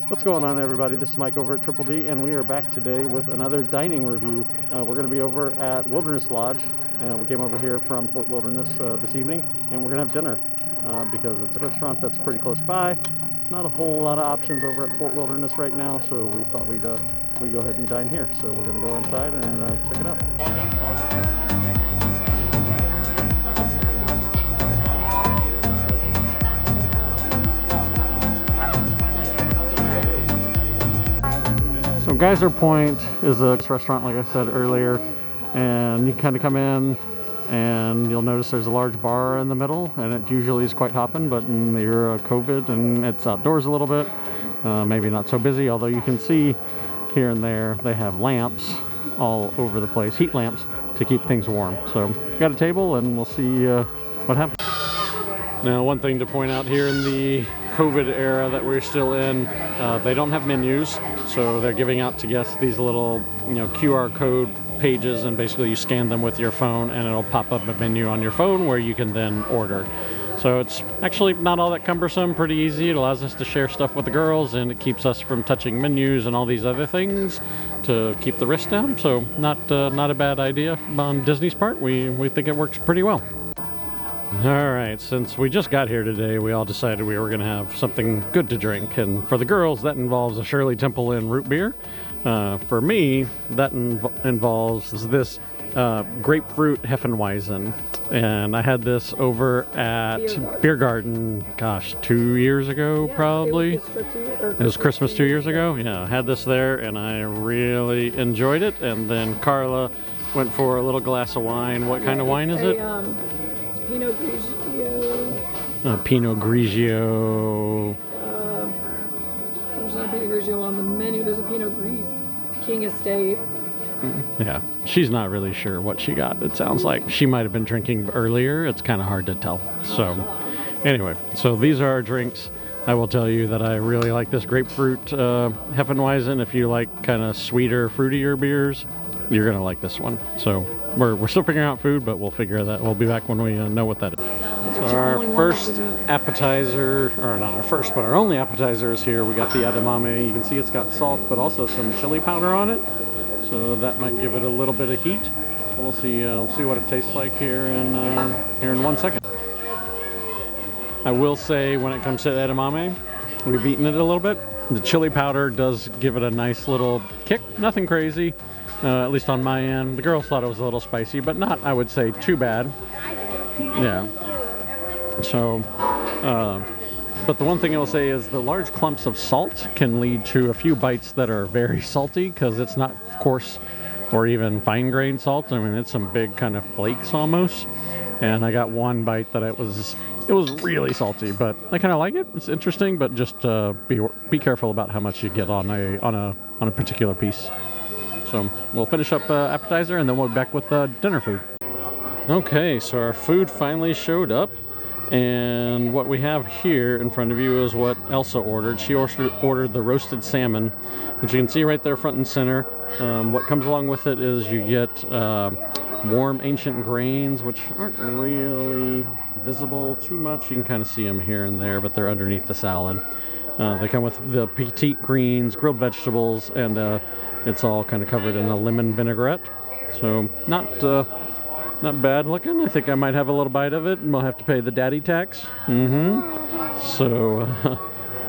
What's going on, everybody? This is Mike over at Triple D, and we are back today with another dining review. We're going to be over at Wilderness Lodge. We came over here from Fort Wilderness this evening, and we're going to have dinner because it's a restaurant that's pretty close by. There's not a whole lot of options over at Fort Wilderness right now, so we thought we'd go ahead and dine here. So we're going to go inside and check it out. So Geyser Point is a restaurant, like I said earlier, and you kind of come in and you'll notice there's a large bar in the middle, and it usually is quite hopping, but in the era of COVID and it's outdoors a little bit, maybe not so busy, although you can see here and there they have lamps all over the place, heat lamps, to keep things warm. So got a table and we'll see what happens. Now, one thing to point out here in the COVID era that we're still in, they don't have menus, so they're giving out to guests these little, QR code pages, and basically you scan them with your phone and it'll pop up a menu on your phone where you can then order. So it's actually not all that cumbersome, pretty easy. It allows us to share stuff with the girls, and it keeps us from touching menus and all these other things to keep the risk down. So not a bad idea on Disney's part. We think it works pretty well. Alright, since we just got here today, we all decided we were going to have something good to drink, and for the girls that involves a Shirley Temple Inn root beer. For me, that involves this grapefruit Hefeweizen, and I had this over at Beer Garden, gosh, 2 years ago probably. It was Christmas 2 years ago. Yeah, I had this there and I really enjoyed it. And then Carla went for a little glass of wine. What kind of wine is it? Pinot Grigio. Pinot Grigio. There's not a Pinot Grigio on the menu. There's a Pinot Gris. King Estate. Yeah, she's not really sure what she got. It sounds like she might have been drinking earlier. It's kind of hard to tell. So, anyway, so these are our drinks. I will tell you that I really like this grapefruit Hefeweizen. If you like kind of sweeter, fruitier beers, you're gonna like this one. So we're still figuring out food, but we'll figure that. We'll be back when we know what that is. So our first appetizer, or not our first, but our only appetizer is here. We got the Edamame. You can see it's got salt, but also some chili powder on it. So that might give it a little bit of heat. We'll see what it tastes like here in 1 second. I will say, when it comes to edamame, we've eaten it a little bit. The chili powder does give it a nice little kick. Nothing crazy. At least on my end. The girls thought it was a little spicy, but not, I would say, too bad. Yeah. So, but the one thing I will say is the large clumps of salt can lead to a few bites that are very salty, because it's not coarse or even fine-grained salt. I mean, it's some big kind of flakes almost. And I got one bite that it was really salty, but I kind of like it. It's interesting, but just be careful about how much you get on a particular piece. So we'll finish up appetizer, and then we'll be back with dinner food. Okay, so our food finally showed up, and what we have here in front of you is what Elsa ordered. She ordered the roasted salmon, which you can see right there front and center. What comes along with it is you get warm ancient grains, which aren't really visible too much. You can kind of see them here and there, but they're underneath the salad. They come with the petite greens, grilled vegetables, and it's all kind of covered in a lemon vinaigrette. So not bad looking. I think I might have a little bite of it, and we'll have to pay the daddy tax. So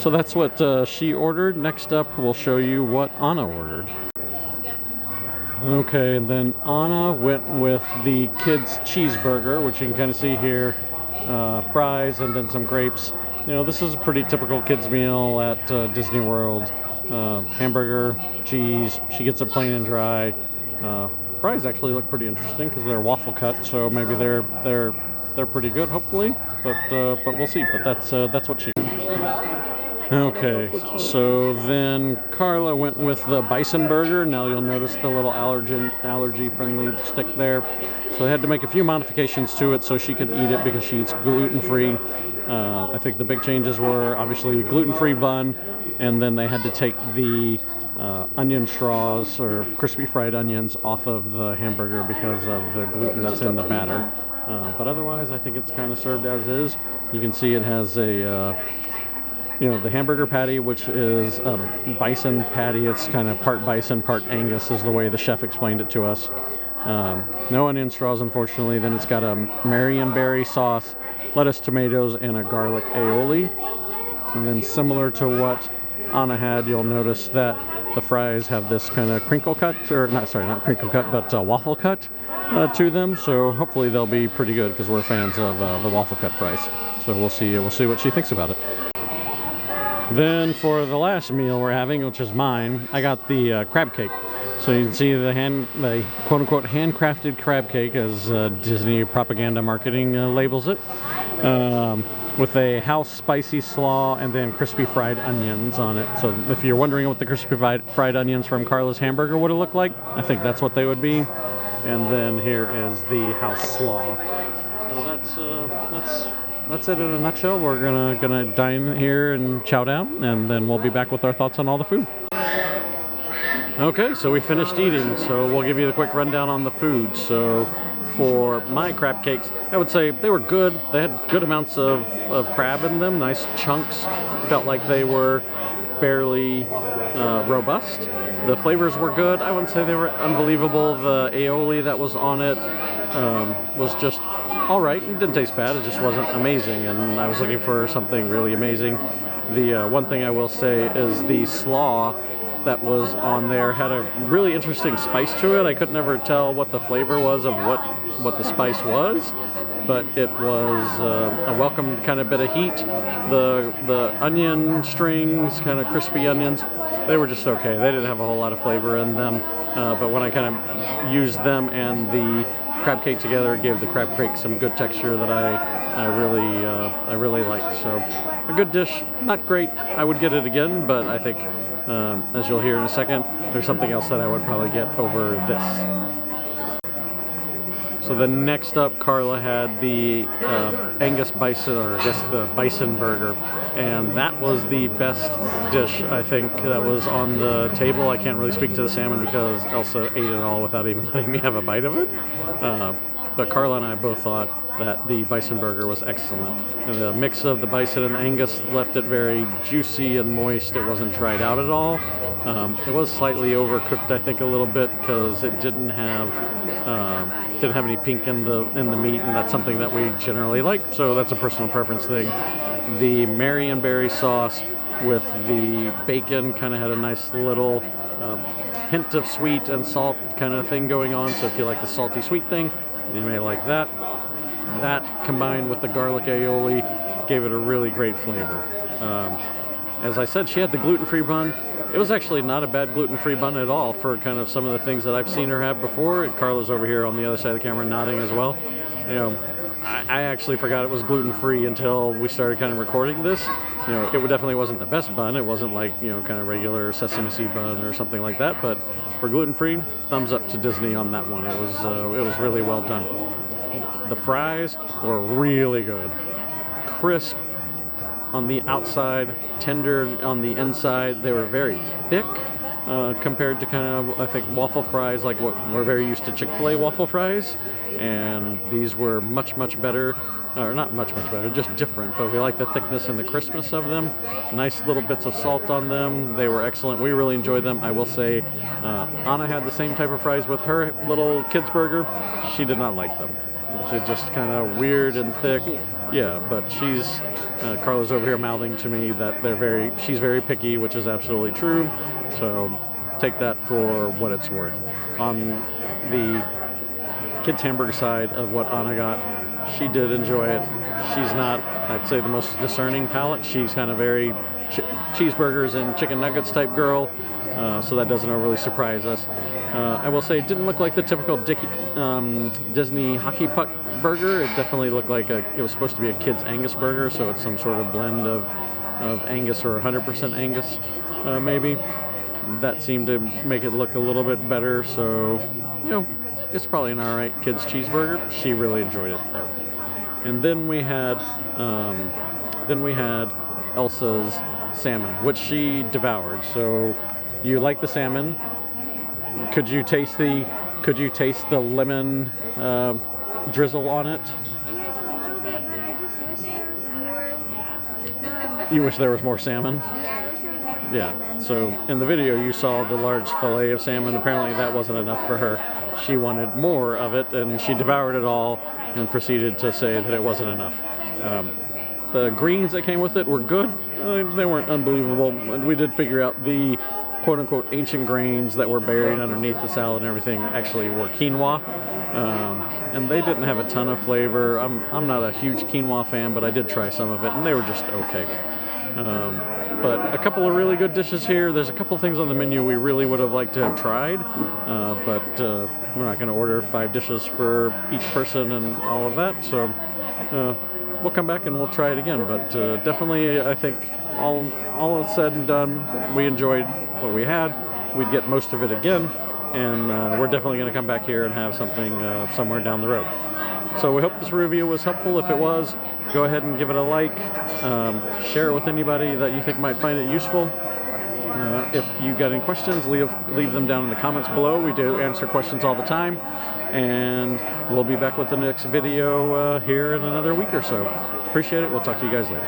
that's what she ordered. Next up, we'll show you what Anna ordered. Okay, and then Anna went with the kids' cheeseburger, which you can kind of see here, fries and then some grapes. This is a pretty typical kids' meal at Disney World. Hamburger, cheese. She gets it plain and dry. Fries actually look pretty interesting because they're waffle cut, so maybe they're pretty good, hopefully. But we'll see. But that's what she. Okay, so then Carla went with the Bison Burger. Now you'll notice the little allergy-friendly stick there. So they had to make a few modifications to it so she could eat it because she eats gluten-free. I think the big changes were obviously gluten-free bun, and then they had to take the onion straws or crispy fried onions off of the hamburger because of the gluten that's in the batter. But otherwise, I think it's kind of served as is. You can see it has a you know, the hamburger patty, which is a bison patty. It's kind of part bison, part Angus is the way the chef explained it to us. No onion straws, unfortunately. Then it's got a marionberry sauce, lettuce, tomatoes, and a garlic aioli. And then similar to what Anna had, you'll notice that the fries have this kind of crinkle cut, or not crinkle cut, but waffle cut to them. So hopefully they'll be pretty good because we're fans of the waffle cut fries. So we'll see what she thinks about it. Then for the last meal we're having, which is mine, I got the crab cake. So you can see the quote-unquote handcrafted crab cake, as Disney propaganda marketing labels it, with a house spicy slaw and then crispy fried onions on it. So if you're wondering what the crispy fried onions from Carla's Hamburger would have looked like, I think that's what they would be. And then here is the house slaw. So that's it in a nutshell. We're gonna dine here and chow down, and then we'll be back with our thoughts on all the food. Okay, so we finished eating, so we'll give you the quick rundown on the food. So for my crab cakes, I would say they were good. They had good amounts of crab in them, nice chunks. Felt like they were fairly robust. The flavors were good. I wouldn't say they were unbelievable. The aioli that was on it was just all right. It didn't taste bad. It just wasn't amazing, and I was looking for something really amazing. The one thing I will say is the slaw that was on there had a really interesting spice to it. I could never tell what the flavor was of what the spice was, but it was a welcome kind of bit of heat. The onion strings, kind of crispy onions, they were just okay. They didn't have a whole lot of flavor in them, but when I kind of used them and the crab cake together, it gave the crab cake some good texture that I really liked. So a good dish, not great. I would get it again, but I think as you'll hear in a second, there's something else that I would probably get over this. So the next up, Carla had the Angus Bison, or I guess the Bison Burger, and that was the best dish, I think, that was on the table. I can't really speak to the salmon because Elsa ate it all without even letting me have a bite of it. But Carla and I both thought that the Bison Burger was excellent. And the mix of the bison and the Angus left it very juicy and moist. It wasn't dried out at all. It was slightly overcooked, I think, a little bit because it didn't have any pink in the meat, and that's something that we generally like. So that's a personal preference thing. The marionberry sauce with the bacon kind of had a nice little hint of sweet and salt kind of thing going on. So if you like the salty sweet thing, you may like that. That combined with the garlic aioli gave it a really great flavor. As I said, she had the gluten-free bun. It was actually not a bad gluten-free bun at all for kind of some of the things that I've seen her have before. Carla's over here on the other side of the camera nodding as well. You know, I actually forgot it was gluten-free until we started kind of recording this. You know, it definitely wasn't the best bun. It wasn't like, you know, kind of regular sesame seed bun or something like that. But for gluten-free, thumbs up to Disney on that one. It was really well done. The fries were really good. Crisp on the outside, tender on the inside. They were very thick compared to kind of, I think, waffle fries, like what we're very used to Chick-fil-A waffle fries. And these were much, much better. Or not much, much better, just different. But we like the thickness and the crispness of them. Nice little bits of salt on them. They were excellent. We really enjoyed them. I will say, Anna had the same type of fries with her little kids burger. She did not like them. They're just kind of weird and thick. Yeah, but Carla's over here mouthing to me that she's very picky, which is absolutely true. So take that for what it's worth. On the kids' hamburger side of what Anna got, she did enjoy it. She's not, I'd say, the most discerning palate. She's kind of very cheeseburgers and chicken nuggets type girl, so that doesn't overly surprise us. I will say it didn't look like the typical Disney hockey puck burger. It definitely looked like it was supposed to be a kid's Angus burger, so it's some sort of blend of Angus or 100% Angus, maybe. That seemed to make it look a little bit better, so, you know, it's probably an alright kid's cheeseburger. She really enjoyed it though. And then we had Elsa's salmon, which she devoured. So you like the salmon? Could you taste the lemon drizzle on it? Yes, a little bit, but I just wish it was more. You wish there was more salmon? Yeah, I wish there was more salmon. Yeah, so in the video you saw the large fillet of salmon. Apparently that wasn't enough for her. She wanted more of it, and she devoured it all and proceeded to say that it wasn't enough. The greens that came with it were good. They weren't unbelievable. And we did figure out the quote-unquote ancient grains that were buried underneath the salad and everything actually were quinoa. And they didn't have a ton of flavor. I'm not a huge quinoa fan, but I did try some of it, and they were just okay. But a couple of really good dishes here. There's a couple of things on the menu we really would have liked to have tried, but we're not going to order 5 dishes for each person and all of that. So we'll come back and we'll try it again. But definitely, I think all is said and done, we enjoyed what we had. We'd get most of it again, and we're definitely going to come back here and have something somewhere down the road. So we hope this review was helpful. If it was, go ahead and give it a like. Share it with anybody that you think might find it useful. If you got any questions, leave them down in the comments below. We do answer questions all the time. And we'll be back with the next video here in another week or so. Appreciate it. We'll talk to you guys later.